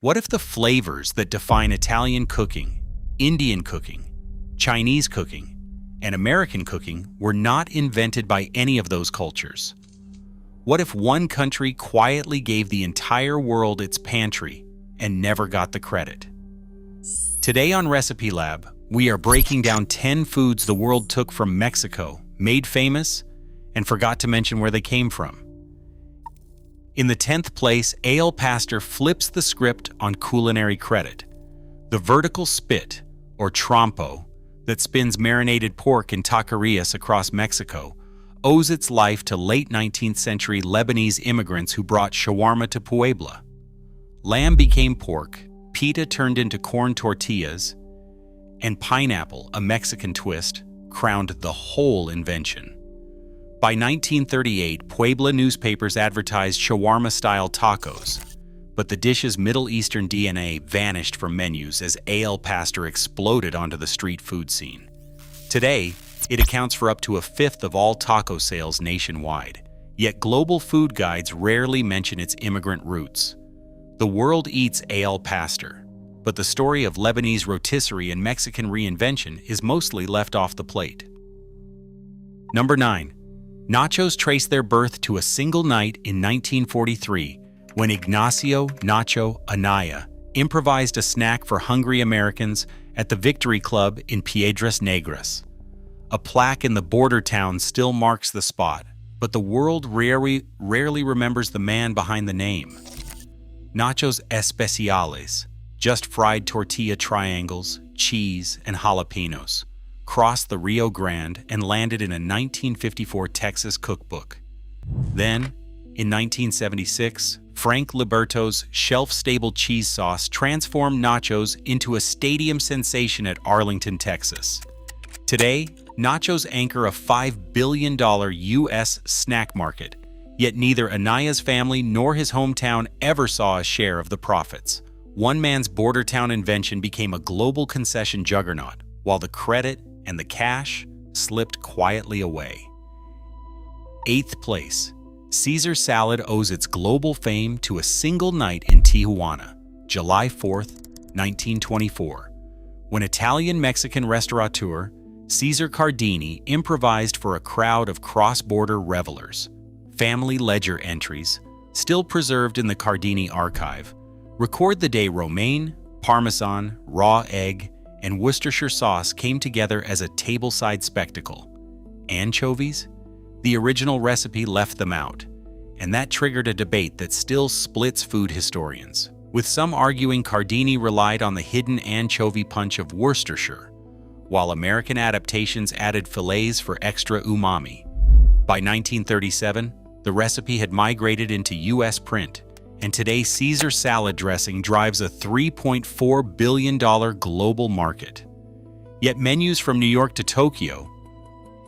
What if the flavors that define Italian cooking, Indian cooking, Chinese cooking, and American cooking were not invented by any of those cultures? What if one country quietly gave the entire world its pantry and never got the credit? Today on Recipe Lab, we are breaking down 10 foods the world took from Mexico, made famous, and forgot to mention where they came from. In the 10th place, al pastor flips the script on culinary credit. The vertical spit, or trompo, that spins marinated pork in taquerias across Mexico owes its life to late 19th century Lebanese immigrants who brought shawarma to Puebla. Lamb became pork, pita turned into corn tortillas, and pineapple, a Mexican twist, crowned the whole invention. By 1938, Puebla newspapers advertised shawarma-style tacos, but the dish's Middle Eastern DNA vanished from menus as al pastor exploded onto the street food scene. Today, it accounts for up to a fifth of all taco sales nationwide, yet global food guides rarely mention its immigrant roots. The world eats al pastor, but the story of Lebanese rotisserie and Mexican reinvention is mostly left off the plate. Number 9. Nachos trace their birth to a single night in 1943 when Ignacio "Nacho" Anaya improvised a snack for hungry Americans at the Victory Club in Piedras Negras. A plaque in the border town still marks the spot, but the world rarely remembers the man behind the name. Nachos especiales, just fried tortilla triangles, cheese, and jalapenos, crossed the Rio Grande and landed in a 1954 Texas cookbook. Then, in 1976, Frank Liberto's shelf-stable cheese sauce transformed nachos into a stadium sensation at Arlington, Texas. Today, nachos anchor a $5 billion U.S. snack market, yet neither Anaya's family nor his hometown ever saw a share of the profits. One man's border town invention became a global concession juggernaut, while the credit and the cash slipped quietly away. 8th place. Caesar salad owes its global fame to a single night in Tijuana, July 4th, 1924, when Italian-Mexican restaurateur Cesar Cardini improvised for a crowd of cross-border revelers. Family ledger entries, still preserved in the Cardini archive, record the day romaine, parmesan, raw egg, and Worcestershire sauce came together as a tableside spectacle. Anchovies? The original recipe left them out, and that triggered a debate that still splits food historians, with some arguing Cardini relied on the hidden anchovy punch of Worcestershire, while American adaptations added fillets for extra umami. By 1937, the recipe had migrated into U.S. print, and today Caesar salad dressing drives a $3.4 billion global market. Yet menus from New York to Tokyo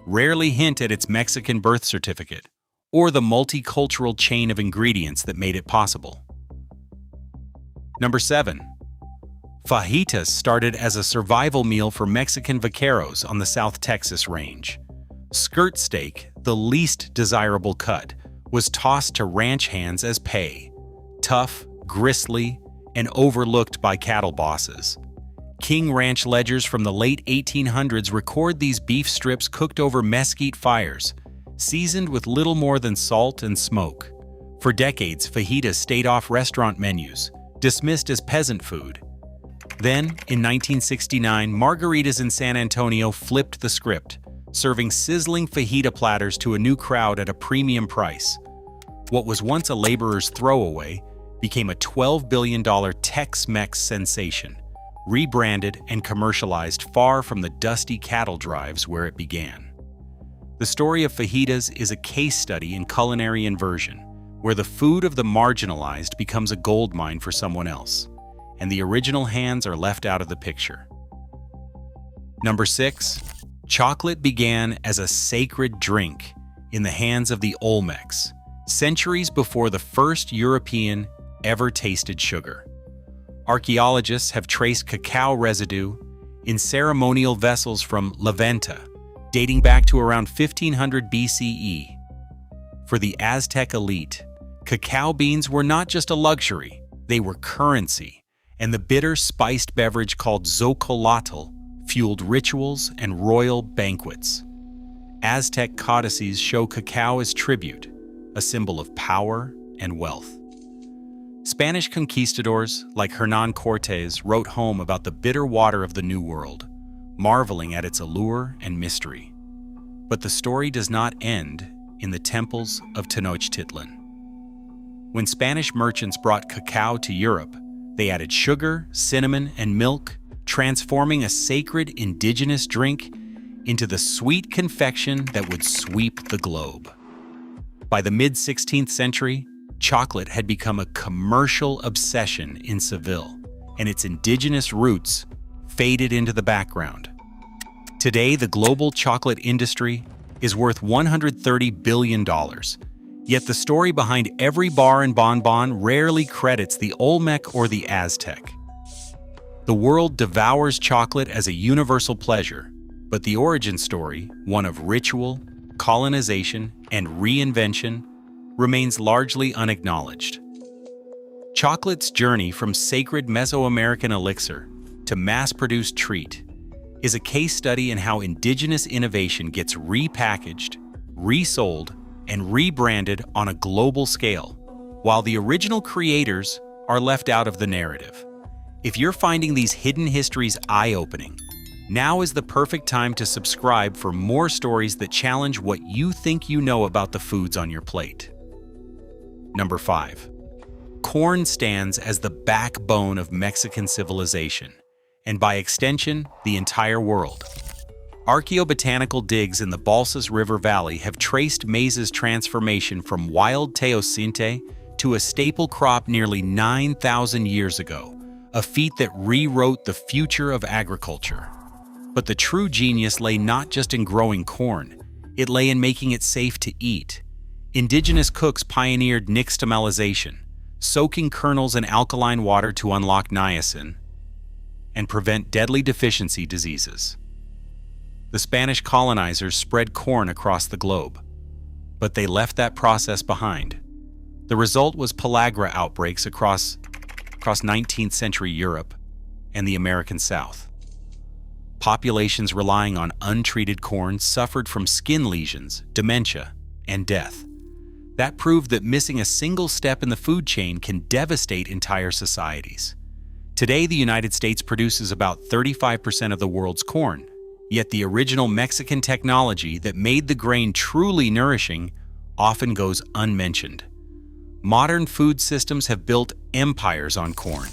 rarely hint at its Mexican birth certificate or the multicultural chain of ingredients that made it possible. Number 7. Fajitas started as a survival meal for Mexican vaqueros on the South Texas range. Skirt steak, the least desirable cut, was tossed to ranch hands as pay. Tough, gristly, and overlooked by cattle bosses. King Ranch ledgers from the late 1800s record these beef strips cooked over mesquite fires, seasoned with little more than salt and smoke. For decades, fajitas stayed off restaurant menus, dismissed as peasant food. Then, in 1969, margaritas in San Antonio flipped the script, serving sizzling fajita platters to a new crowd at a premium price. What was once a laborer's throwaway became a $12 billion Tex-Mex sensation, rebranded and commercialized far from the dusty cattle drives where it began. The story of fajitas is a case study in culinary inversion, where the food of the marginalized becomes a goldmine for someone else, and the original hands are left out of the picture. Number 6. Chocolate began as a sacred drink in the hands of the Olmecs, centuries before the first European ever tasted sugar. Archaeologists have traced cacao residue in ceremonial vessels from La Venta, dating back to around 1500 BCE. For the Aztec elite, cacao beans were not just a luxury, they were currency, and the bitter, spiced beverage called xocolotl fueled rituals and royal banquets. Aztec codices show cacao as tribute, a symbol of power and wealth. Spanish conquistadors like Hernán Cortés wrote home about the bitter water of the New World, marveling at its allure and mystery. But the story does not end in the temples of Tenochtitlan. When Spanish merchants brought cacao to Europe, they added sugar, cinnamon, and milk, transforming a sacred indigenous drink into the sweet confection that would sweep the globe. By the mid-16th century, chocolate had become a commercial obsession in Seville, and its indigenous roots faded into the background. Today, the global chocolate industry is worth $130 billion, yet the story behind every bar and bonbon rarely credits the Olmec or the Aztec. The world devours chocolate as a universal pleasure, but the origin story, one of ritual, colonization, and reinvention, remains largely unacknowledged. Chocolate's journey from sacred Mesoamerican elixir to mass-produced treat is a case study in how indigenous innovation gets repackaged, resold, and rebranded on a global scale, while the original creators are left out of the narrative. If you're finding these hidden histories eye-opening, now is the perfect time to subscribe for more stories that challenge what you think you know about the foods on your plate. Number 5. Corn stands as the backbone of Mexican civilization, and by extension, the entire world. Archaeobotanical digs in the Balsas River Valley have traced maize's transformation from wild teosinte to a staple crop nearly 9,000 years ago, a feat that rewrote the future of agriculture. But the true genius lay not just in growing corn, it lay in making it safe to eat. Indigenous cooks pioneered nixtamalization, soaking kernels in alkaline water to unlock niacin and prevent deadly deficiency diseases. The Spanish colonizers spread corn across the globe, but they left that process behind. The result was pellagra outbreaks across 19th century Europe and the American South. Populations relying on untreated corn suffered from skin lesions, dementia, and death. That proved that missing a single step in the food chain can devastate entire societies. Today, the United States produces about 35% of the world's corn, yet the original Mexican technology that made the grain truly nourishing often goes unmentioned. Modern food systems have built empires on corn,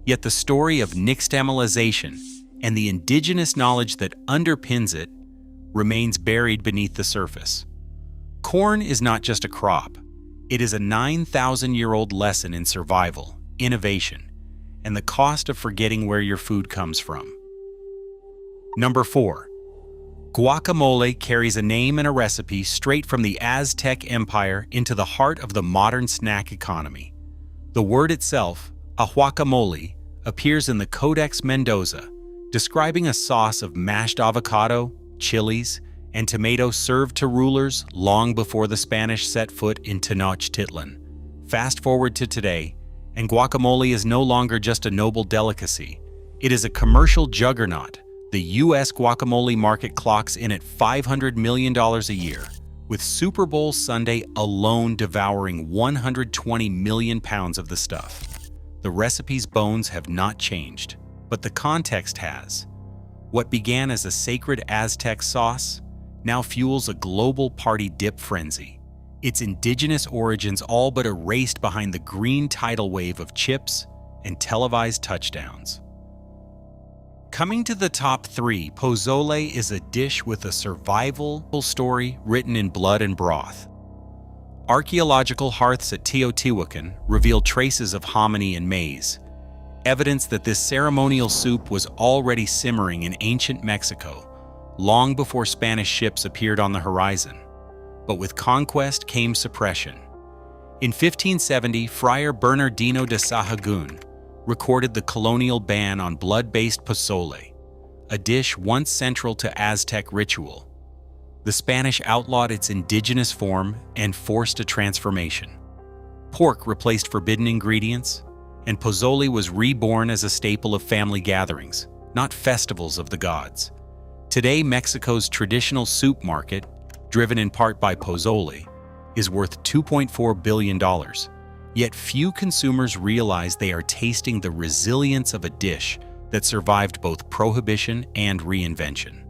yet the story of nixtamalization and the indigenous knowledge that underpins it remains buried beneath the surface. Corn is not just a crop. It is a 9,000-year-old lesson in survival, innovation, and the cost of forgetting where your food comes from. Number 4. Guacamole carries a name and a recipe straight from the Aztec Empire into the heart of the modern snack economy. The word itself, aguacamole, appears in the Codex Mendoza, describing a sauce of mashed avocado, chilies, and tomato served to rulers long before the Spanish set foot in Tenochtitlan. Fast forward to today, and guacamole is no longer just a noble delicacy. It is a commercial juggernaut. The U.S. guacamole market clocks in at $500 million a year, with Super Bowl Sunday alone devouring 120 million pounds of the stuff. The recipe's bones have not changed, but the context has. What began as a sacred Aztec sauce now fuels a global party dip frenzy, its indigenous origins all but erased behind the green tidal wave of chips and televised touchdowns. Coming to the top 3, pozole is a dish with a survival story written in blood and broth. Archaeological hearths at Teotihuacan reveal traces of hominy and maize, evidence that this ceremonial soup was already simmering in ancient Mexico, long before Spanish ships appeared on the horizon. But with conquest came suppression. In 1570, Friar Bernardino de Sahagún recorded the colonial ban on blood-based pozole, a dish once central to Aztec ritual. The Spanish outlawed its indigenous form and forced a transformation. Pork replaced forbidden ingredients, and pozole was reborn as a staple of family gatherings, not festivals of the gods. Today, Mexico's traditional soup market, driven in part by pozole, is worth $2.4 billion. Yet few consumers realize they are tasting the resilience of a dish that survived both prohibition and reinvention.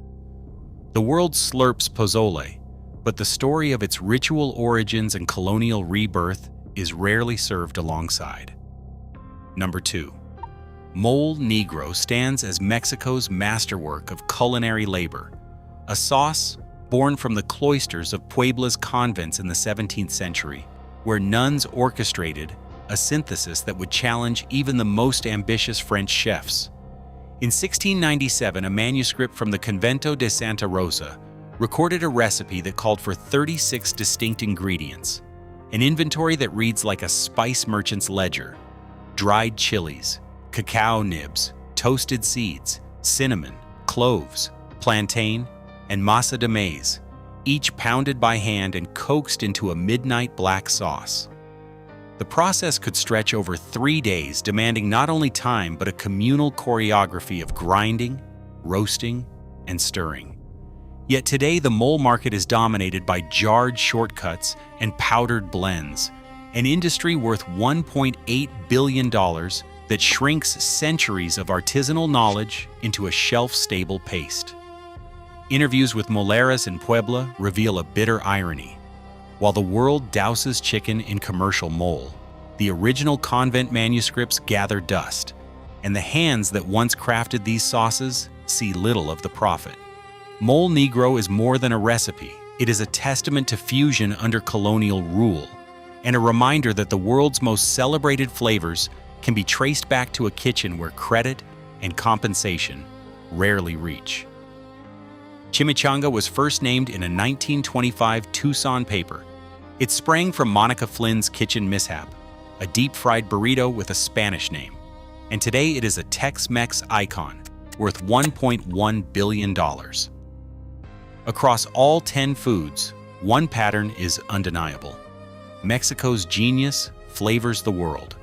The world slurps pozole, but the story of its ritual origins and colonial rebirth is rarely served alongside. Number 2. Mole Negro stands as Mexico's masterwork of culinary labor, a sauce born from the cloisters of Puebla's convents in the 17th century, where nuns orchestrated a synthesis that would challenge even the most ambitious French chefs. In 1697, a manuscript from the Convento de Santa Rosa recorded a recipe that called for 36 distinct ingredients, an inventory that reads like a spice merchant's ledger: dried chilies, cacao nibs, toasted seeds, cinnamon, cloves, plantain, and masa de maize, each pounded by hand and coaxed into a midnight black sauce. The process could stretch over 3 days, demanding not only time but a communal choreography of grinding, roasting, and stirring. Yet today the mole market is dominated by jarred shortcuts and powdered blends, an industry worth $1.8 billion that shrinks centuries of artisanal knowledge into a shelf-stable paste. Interviews with moleras in Puebla reveal a bitter irony. While the world douses chicken in commercial mole, the original convent manuscripts gather dust, and the hands that once crafted these sauces see little of the profit. Mole Negro is more than a recipe. It is a testament to fusion under colonial rule, and a reminder that the world's most celebrated flavors can be traced back to a kitchen where credit and compensation rarely reach. Chimichanga was first named in a 1925 Tucson paper. It sprang from Monica Flynn's kitchen mishap, a deep-fried burrito with a Spanish name, and today it is a Tex-Mex icon worth $1.1 billion. Across all 10 foods, one pattern is undeniable. Mexico's genius flavors the world,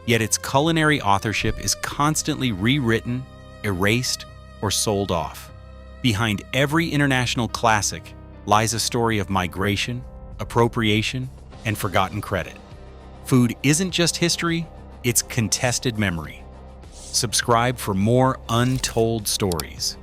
yet its culinary authorship is constantly rewritten, erased, or sold off. Behind every international classic lies a story of migration, appropriation, and forgotten credit. Food isn't just history, it's contested memory. Subscribe for more untold stories.